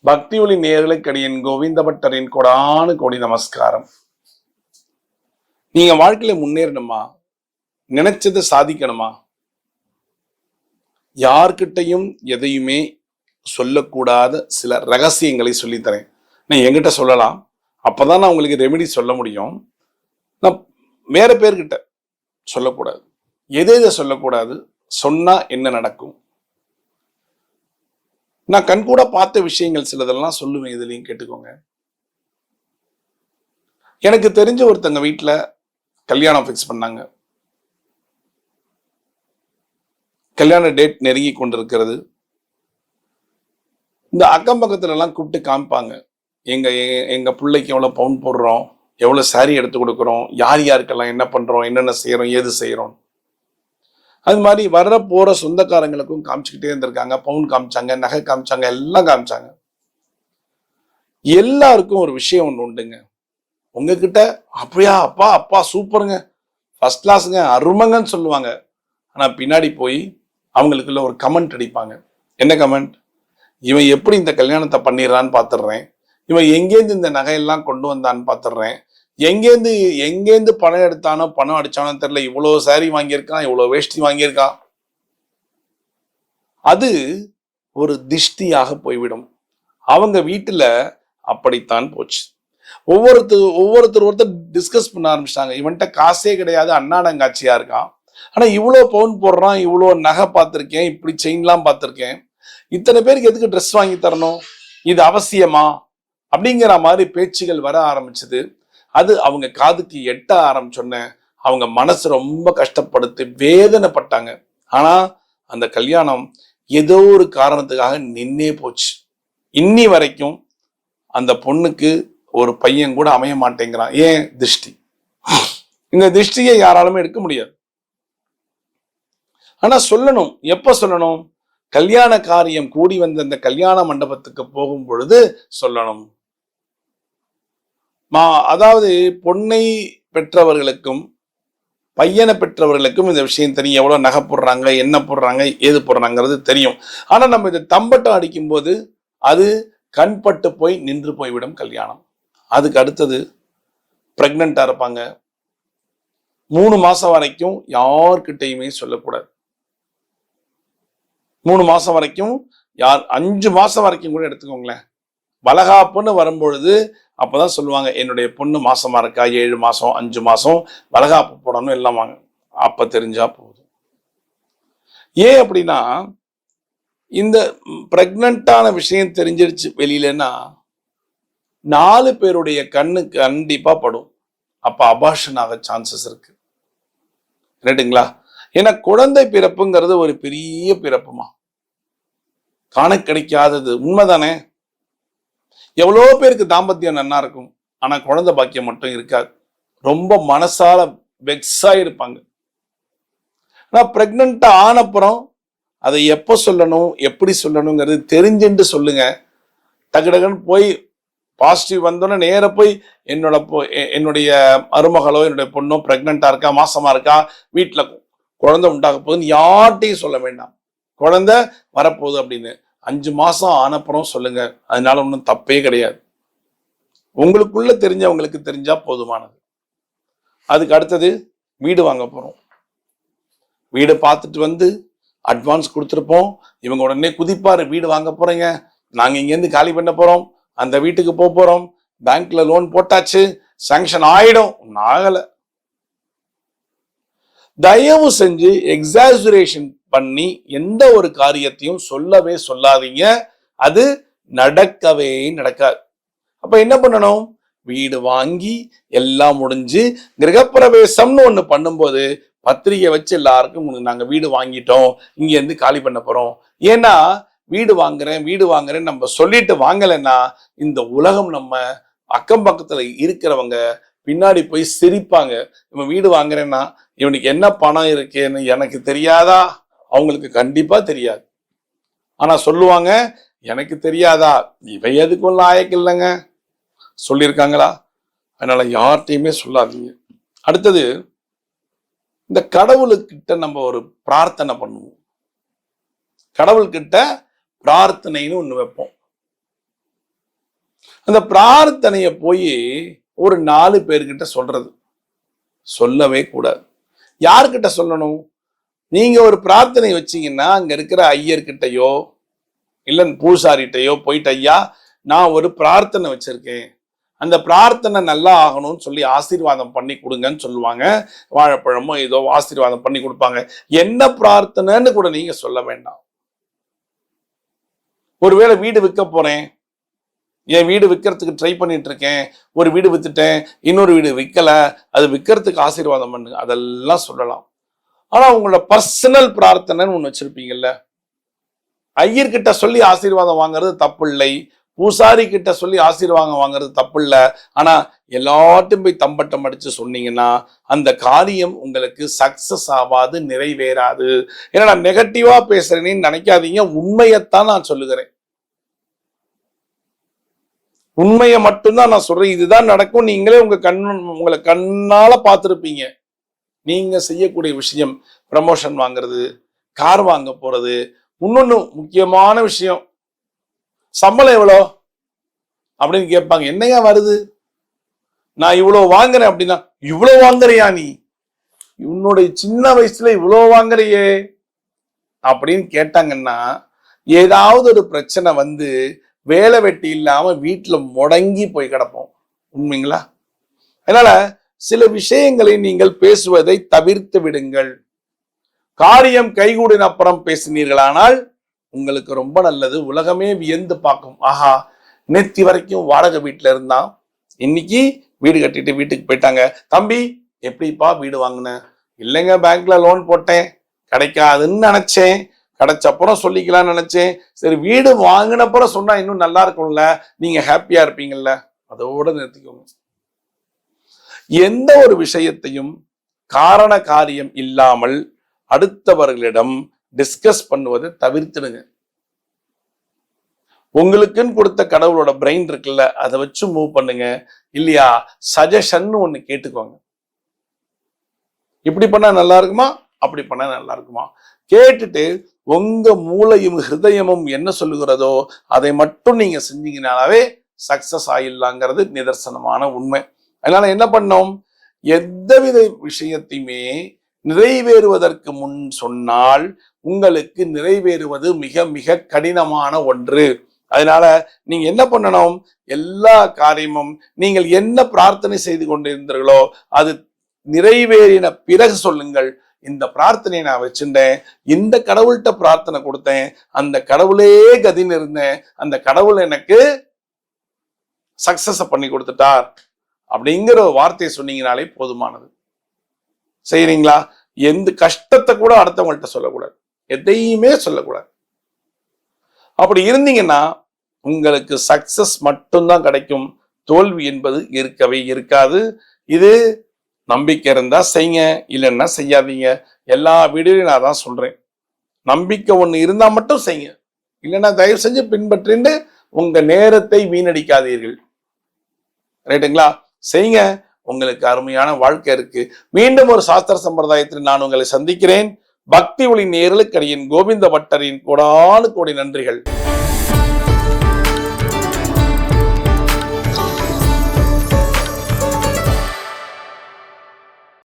பக்தி ஒளி நேயர்களுக்கடியேன் கோவிந்த பட்டரின் கொடானு கோடி நமஸ்காரம். நீங்க வாழ்க்கையில முன்னேறணுமா, நினைச்சதை சாதிக்கணுமா, யார்கிட்டையும் எதையுமே சொல்லக்கூடாத சில ரகசியங்களை சொல்லித்தரேன். நான் என்கிட்ட சொல்லலாம், அப்பதான் நான் உங்களுக்கு ரெமெடி சொல்ல முடியும். நான் வேற பேர்கிட்ட சொல்லக்கூடாது. எதை சொல்லக்கூடாது, சொன்னா என்ன நடக்கும்? நான் கண்கூட பார்த்த விஷயங்கள் சிலதெல்லாம் சொல்லுவேன், இதுலயும் கேட்டுக்கோங்க. எனக்கு தெரிஞ்ச ஒருத்தங்க வீட்டுல கல்யாணம் ஃபிக்ஸ் பண்ணாங்க. கல்யாண டேட் நெருங்கி கொண்டிருக்கிறது. இந்த அக்கம் பக்கத்துல எல்லாம் கூப்பிட்டு காமிப்பாங்க, எங்க எங்க பிள்ளைக்கு எவ்வளவு பவுன் போடுறோம், எவ்வளவு சாரி எடுத்து கொடுக்குறோம், யார் யாருக்கெல்லாம் என்ன பண்றோம், என்னென்ன செய்யறோம், ஏது செய்யறோம். அது மாதிரி வர்ற போற சொந்தக்காரங்களுக்கும் காமிச்சுக்கிட்டே இருந்திருக்காங்க. பவுன் காமிச்சாங்க, நகை காமிச்சாங்க, எல்லாம் காமிச்சாங்க. எல்லாருக்கும் ஒரு விஷயம் ஒண்ணு உண்டுங்க. உங்ககிட்ட அப்படியா, அப்பா அப்பா சூப்பருங்க, ஃபர்ஸ்ட் கிளாஸுங்க, அருமங்கன்னு சொல்லுவாங்க. ஆனா பின்னாடி போய் அவங்களுக்குள்ள ஒரு கமெண்ட் அடிப்பாங்க. என்ன கமெண்ட்? இவன் எப்படி இந்த கல்யாணத்தை பண்ணிடுறான்னு பாத்துடுறேன், இவன் எங்கேருந்து இந்த நகையெல்லாம் கொண்டு வந்தான்னு பாத்துடுறேன், எங்கேருந்து பணம் எடுத்தானோ பணம் அடிச்சானோ தெரியல, இவ்வளவு சாரி வாங்கியிருக்கான், இவ்வளவு வேஷ்டி வாங்கியிருக்கான். அது ஒரு திஷ்டியாக போய்விடும். அவங்க வீட்டுல அப்படித்தான் போச்சு. ஒவ்வொருத்தர் டிஸ்கஸ் பண்ண ஆரம்பிச்சிட்டாங்க. இவன்கிட்ட காசே கிடையாது, அண்ணாடங்காட்சியா இருக்கான், ஆனா இவ்வளவு பவுன் போடுறான், இவ்வளவு நகை பார்த்திருக்கேன், இப்படி செயின்லாம் பார்த்திருக்கேன், இத்தனை பேருக்கு எதுக்கு ட்ரெஸ் வாங்கி தரணும், இது அவசியமா அப்படிங்கிற மாதிரி பேச்சுகள் வர ஆரம்பிச்சது. அது அவங்க காதுக்கு எட்ட ஆரம்பிச்சோன்ன அவங்க மனசு ரொம்ப கஷ்டப்படுத்தி வேதனைப்பட்டாங்க. ஆனா அந்த கல்யாணம் ஏதோ ஒரு காரணத்துக்காக நின்னே போச்சு. இன்னி வரைக்கும் அந்த பொண்ணுக்கு ஒரு பையன் கூட அமைய மாட்டேங்கிறான். ஏன்? திருஷ்டி. இந்த திருஷ்டியை யாராலுமே எடுக்க முடியாது. ஆனா சொல்லணும். எப்ப சொல்லணும்? கல்யாண காரியம் கூடி வந்த அந்த கல்யாண மண்டபத்துக்கு போகும் பொழுது சொல்லணும். அதாவது பொண்ணை பெற்றவர்களுக்கும் பையனை பெற்றவர்களுக்கும் இந்த விஷயம் தெரியும். எவ்வளவு நகை போடுறாங்க, என்ன போடுறாங்க, ஏது போடுறாங்கிறது தெரியும். ஆனா நம்ம இதை தம்பட்டம் அடிக்கும் போது அது கண்பட்டு போய் நின்று போய்விடும் கல்யாணம். அதுக்கு அடுத்தது பிரெக்னண்டா இருப்பாங்க. 3 மாசம் வரைக்கும் யார்கிட்டையுமே சொல்லக்கூடாது. 3 மாசம் வரைக்கும், 5 மாசம் வரைக்கும் கூட எடுத்துக்கோங்களேன். வளகாப்புன்னு வரும்பொழுது அப்பதான் சொல்லுவாங்க, என்னுடைய பொண்ணு மாசமா இருக்கா, 7 மாசம் 5 மாசம் வளகாப்பு போடணும் எல்லாம் வாங்க. அப்ப தெரிஞ்சா போதும். ஏன் அப்படின்னா, இந்த பிரெக்னண்டான விஷயம் தெரிஞ்சிருச்சு வெளியிலன்னா 4 பேருடைய கண்ணு கண்டிப்பா படும். அப்ப அபார்ஷன் ஆக சான்சஸ் இருக்கு. ரைட்டுங்களா? ஏன்னா குழந்தை பிறப்புங்கிறது ஒரு பெரிய பிறப்புமா, காண கிடைக்காதது. உண்மைதானே? எவ்வளோ பேருக்கு தாம்பத்தியம் நன்னா இருக்கும், ஆனா குழந்தை பாக்கியம் மட்டும் இருக்காது. ரொம்ப மனசால வெக்ஸா இருப்பாங்க. ஆனா பிரெக்னண்டா ஆனப்புறம் அதை எப்ப சொல்லணும், எப்படி சொல்லணுங்கிறது தெரிஞ்சுட்டு சொல்லுங்க. டக்குன்னு போய் பாசிட்டிவ் வந்தோன்னே நேர போய் என்னுடைய மருமகளோ என்னுடைய பொண்ணோ பிரெக்னண்டா இருக்கா, மாசமா இருக்கா, வீட்டுல குழந்தை உண்டாக போகுதுன்னு யார்ட்டையும் சொல்ல வேண்டாம். குழந்தை வரப்போகுது அப்படின்னு 5 மாசம் ஆனப்புறம் சொல்லுங்க. அதனால ஒன்றும் தப்பே கிடையாது. உங்களுக்குள்ள தெரிஞ்சவங்களுக்கு தெரிஞ்சா போதுமானது. அதுக்கு அடுத்தது வீடு வாங்க போறோம். வீடு பார்த்துட்டு வந்து அட்வான்ஸ் கொடுத்துருப்போம். இவங்க உடனே குதிப்பாரு, வீடு வாங்க போறீங்க, நாங்க இங்கேருந்து காலி பண்ண போறோம், அந்த வீட்டுக்கு போறோம், பேங்க்ல லோன் போட்டாச்சு, சாங்ஷன் ஆயிடும். ஆகல. தயவு செஞ்சு எக்ஸாஜுரேஷன் பண்ணி எந்த ஒரு காரியத்தையும் சொல்லவே சொல்லாதீங்க. அது நடக்கவே நடக்காது. அப்ப என்ன பண்ணணும்? வீடு வாங்கி எல்லாம் முடிஞ்சு கிரகப்பிரவேசம்னு ஒண்ணு பண்ணும்போது பத்திரிகை வச்சு எல்லாருக்கும் நாங்க வீடு வாங்கிட்டோம், இங்க இருந்து காலி பண்ண போறோம். ஏன்னா வீடு வாங்குறேன் நம்ம சொல்லிட்டு வாங்கலைன்னா இந்த உலகம், நம்ம அக்கம் பக்கத்துல இருக்கிறவங்க பின்னாடி போய் சிரிப்பாங்க. இவன் வீடு வாங்குறேன்னா இவனுக்கு என்ன பணம் இருக்குன்னு எனக்கு தெரியாதா? அவங்களுக்கு கண்டிப்பா தெரியாது. ஆனா சொல்லுவாங்க, எனக்கு தெரியாதா, இவை எதுக்கும் லாயக்கு இல்லைங்க, சொல்லியிருக்காங்களா? அதனால யார்கிட்டையுமே சொல்லாதீங்க. அடுத்தது, இந்த கடவுளுக்கிட்ட நம்ம ஒரு பிரார்த்தனை பண்ணுவோம். கடவுள்கிட்ட பிரார்த்தனைன்னு ஒண்ணு வைப்போம். அந்த பிரார்த்தனைய போய் ஒரு 4 பேர்கிட்ட சொல்றது சொல்லவே கூடாது. யார்கிட்ட சொல்லணும்? நீங்க ஒரு பிரார்த்தனை வச்சீங்கன்னா அங்க இருக்கிற ஐயர்கிட்டயோ இல்ல பூசாரிட்டையோ போயிட்டு, ஐயா நான் ஒரு பிரார்த்தனை வச்சிருக்கேன், அந்த பிரார்த்தனை நல்லா ஆகணும்னு சொல்லி ஆசீர்வாதம் பண்ணி கொடுங்கன்னு சொல்லுவாங்க. வாழைப்பழமோ ஏதோ ஆசீர்வாதம் பண்ணி கொடுப்பாங்க. என்ன பிரார்த்தனைன்னு கூட நீங்க சொல்ல வேண்டாம். ஒருவேளை வீடு விற்க போறேன், என் வீடு விற்கிறதுக்கு ட்ரை பண்ணிட்டு இருக்கேன், ஒரு வீடு வித்துட்டேன், இன்னொரு வீடு விற்கல, அது விற்கிறதுக்கு ஆசீர்வாதம் பண்ணுங்க, அதெல்லாம் சொல்லலாம். ஆனா உங்களோட பர்சனல் பிரார்த்தனைன்னு ஒண்ணு வச்சிருப்பீங்கல்ல, ஐயர்கிட்ட சொல்லி ஆசீர்வாதம் வாங்குறது தப்பு இல்லை, பூசாரி கிட்ட சொல்லி ஆசீர்வாதம் வாங்குறது தப்பு இல்லை. ஆனா எல்லாட்டும் போய் தம்பட்டம் அடிச்சு சொன்னீங்கன்னா அந்த காரியம் உங்களுக்கு சக்சஸ் ஆகாது, நிறைவேறாது. ஏன்னா நான் நெகட்டிவா பேசுறேன்னு நினைக்காதீங்க, உண்மையத்தான் நான் சொல்லுகிறேன். உண்மையை மட்டும்தான் நான் சொல்றேன். இதுதான் நடக்கும். நீங்களே உங்களை கண்ணால பார்த்திருப்பீங்க. நீங்க செய்யக்கூடிய விஷயம் ப்ரமோஷன் வாங்குறது, கார் வாங்க போறது, இன்னொன்னு முக்கியமான விஷயம், சம்பளம் எவ்வளோ அப்படின்னு கேட்பாங்க. என்னையா வருது, நான் இவ்வளவு வாங்குறேன் அப்படின்னா, இவ்வளவு வாங்குறியா நீ, உன்னுடைய சின்ன வயசுல இவ்வளவு வாங்குறியே அப்படின்னு கேட்டாங்கன்னா ஏதாவது ஒரு பிரச்சனை வந்து வேலை வெட்டி இல்லாம வீட்டுல முடங்கி போய் கிடப்போம். உண்மைங்களா? அதனால சில விஷயங்களை நீங்கள் பேசுவதை தவிர்த்து விடுங்கள். காரியம் கைகூடின அப்புறம் பேசினீர்களானால் உங்களுக்கு ரொம்ப நல்லது. உலகமே வியந்து பார்க்கும், ஆஹா நேத்தி வரைக்கும் வாடகை வீட்டுல இருந்தான், இன்னைக்கு வீடு கட்டிட்டு வீட்டுக்கு போயிட்டாங்க. தம்பி எப்படிப்பா வீடு வாங்கின? இல்லைங்க பேங்க்ல லோன் போட்டேன், கிடைக்காதுன்னு நினைச்சேன், கிடைச்சப்புறம் சொல்லிக்கலாம்னு நினைச்சேன். சரி வீடு வாங்கினப்புறம் சொன்னா இன்னும் நல்லா இருக்கும்ல, நீங்க ஹாப்பியா இருப்பீங்கல்ல, அதோட நிறுத்திக்கோங்க. எந்த ஒரு விஷயத்தையும் காரண காரியம் இல்லாமல் அடுத்தவர்களிடம் டிஸ்கஸ் பண்ணுவதை தவிர்த்துடுங்க. உங்களுக்குன்னு கொடுத்த கடவுளோட பிரெயின் இருக்குல்ல, அதை வச்சு மூவ் பண்ணுங்க. இல்லையா சஜஷன் ஒண்ணு கேட்டுக்கோங்க. இப்படி பண்ணா நல்லா இருக்குமா, அப்படி பண்ணா நல்லா இருக்குமா கேட்டுட்டு உங்க மூளையும் ஹிருதயமும் என்ன சொல்லுகிறதோ அதை மட்டும் நீங்க செஞ்சீங்கனாலே சக்சஸ் ஆயிடலாங்கிறது நிதர்சனமான உண்மை. அதனால என்ன பண்ணோம், எந்தவித விஷயத்தையுமே நிறைவேறுவதற்கு முன் சொன்னால் உங்களுக்கு நிறைவேறுவது மிக மிக கடினமான ஒன்று. அதனால நீங்க என்ன பண்ணணும், எல்லா காரியமும் நீங்கள் என்ன பிரார்த்தனை செய்து கொண்டிருந்தீர்களோ அது நிறைவேறின பிறகு சொல்லுங்கள், இந்த பிரார்த்தனையை நான் வச்சுட்டேன், இந்த கடவுள்கிட்ட பிரார்த்தனை கொடுத்தேன், அந்த கடவுளே கதின்னு இருந்தேன், அந்த கடவுள் எனக்கு சக்சஸ் பண்ணி கொடுத்துட்டார் அப்படிங்கிற ஒரு வார்த்தையை சொன்னீங்கனாலே போதுமானது. செய்யறீங்களா? எந்த கஷ்டத்தை கூட அடுத்தவங்கள்ட்ட சொல்லக்கூடாது, எதையுமே சொல்லக்கூடாது. அப்படி இருந்தீங்கன்னா உங்களுக்கு சக்சஸ் மட்டும்தான் கிடைக்கும், தோல்வி என்பது இருக்கவே இருக்காது. இது நம்பிக்கை இருந்தா செய்யுங்க, இல்லைன்னா செய்யாதீங்க. எல்லா வீடியோலையும் நான் தான் சொல்றேன், நம்பிக்கை ஒண்ணு இருந்தா மட்டும் செய்யுங்க, இல்லைன்னா தயவு செஞ்சு பின்பற்றிண்டு உங்க நேரத்தை வீணடிக்காதீர்கள். ரைட்டுங்களா? செய்யுங்க, உங்களுக்கு அருமையான வாழ்க்கை இருக்கு. மீண்டும் ஒரு சாஸ்திர சம்பிரதாயத்தில் நான் உங்களை சந்திக்கிறேன். பக்தி ஒளி நேயர்களுக்கு அடியேன் கோவிந்த பட்டரின் கோடானு கோடி நன்றிகள்.